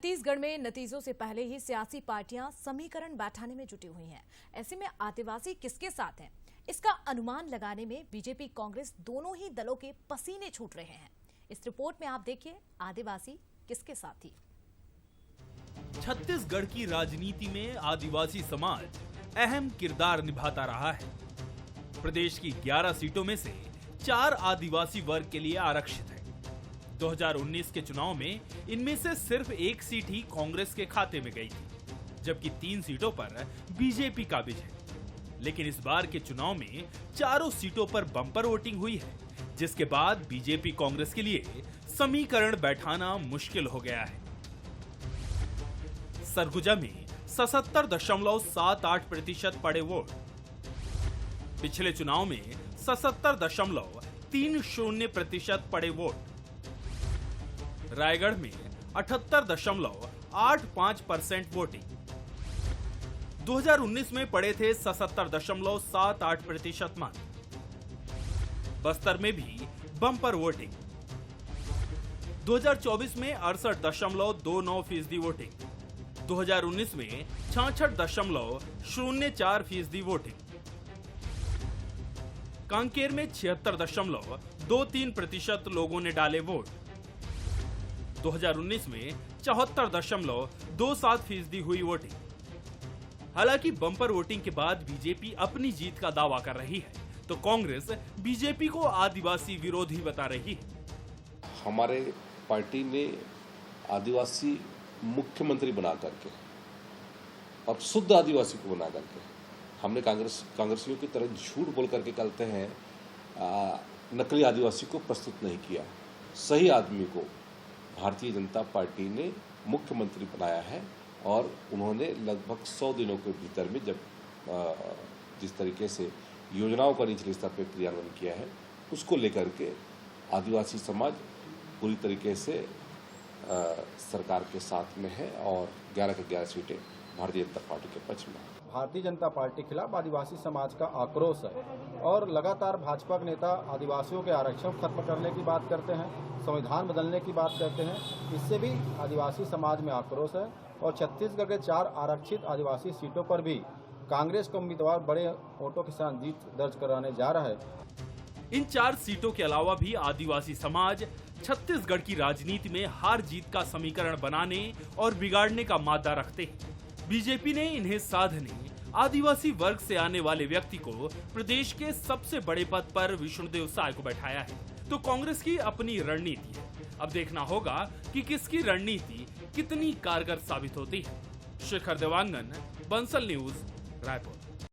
छत्तीसगढ़ में नतीजों से पहले ही सियासी पार्टियां समीकरण बैठाने में जुटी हुई हैं। ऐसे में आदिवासी किसके साथ हैं, इसका अनुमान लगाने में बीजेपी कांग्रेस दोनों ही दलों के पसीने छूट रहे हैं। इस रिपोर्ट में आप देखिए आदिवासी किसके साथ थी। छत्तीसगढ़ की राजनीति में आदिवासी समाज अहम किरदार निभाता रहा है। प्रदेश की 11 सीटों में से 4 आदिवासी वर्ग के लिए आरक्षित है। 2019 के चुनाव में इनमें से सिर्फ 1 सीट ही कांग्रेस के खाते में गई थी, जबकि 3 सीटों पर बीजेपी काबिज है। लेकिन इस बार के चुनाव में चारों सीटों पर बम्पर वोटिंग हुई है, जिसके बाद बीजेपी कांग्रेस के लिए समीकरण बैठाना मुश्किल हो गया है। सरगुजा में 77.78% पड़े वोट। पिछले चुनाव में 77.30% पड़े वोट। रायगढ़ में 78.85% वोटिंग। 2019 में पड़े थे 77.78% मत। बस्तर में भी बम्पर वोटिंग। 2024 में 68.29% वोटिंग। 2019 में 66.04% वोटिंग। कांकेर में 76.23% लोगों ने डाले वोट। 2019 में 74.27% हुई वोटिंग। हालांकि बम्पर वोटिंग के बाद बीजेपी अपनी जीत का दावा कर रही है, तो कांग्रेस बीजेपी को आदिवासी विरोधी बता रही है। हमारे पार्टी ने आदिवासी मुख्यमंत्री बना करके और शुद्ध आदिवासी को बना करके हमने कांग्रेसियों की तरह झूठ बोल करके कहते हैं नकली आदिवासी को प्रस्तुत नहीं किया। सही आदमी को भारतीय जनता पार्टी ने मुख्यमंत्री बनाया है और उन्होंने लगभग 100 दिनों के भीतर में जब जिस तरीके से योजनाओं का निचले स्तर पर क्रियान्वयन किया है, उसको लेकर के आदिवासी समाज पूरी तरीके से सरकार के साथ में है और 11 की 11 सीटें भारतीय जनता पार्टी के पक्ष में है। भारतीय जनता पार्टी के खिलाफ आदिवासी समाज का आक्रोश है और लगातार भाजपा के नेता आदिवासियों के आरक्षण खत्म करने की बात करते हैं, संविधान बदलने की बात करते हैं। इससे भी आदिवासी समाज में आक्रोश है और छत्तीसगढ़ के 4 आरक्षित आदिवासी सीटों पर भी कांग्रेस का उम्मीदवार बड़े वोटों के साथ जीत दर्ज कराने जा रहा है। इन 4 सीटों के अलावा भी आदिवासी समाज छत्तीसगढ़ की राजनीति में हार जीत का समीकरण बनाने और बिगाड़ने का मादा रखते हैं। बीजेपी ने इन्हें साधने आदिवासी वर्ग से आने वाले व्यक्ति को प्रदेश के सबसे बड़े पद पर विष्णुदेव साय को बैठाया है, तो कांग्रेस की अपनी रणनीति है। अब देखना होगा कि किसकी रणनीति कितनी कारगर साबित होती है। शेखर देवांगन, बंसल न्यूज, रायपुर।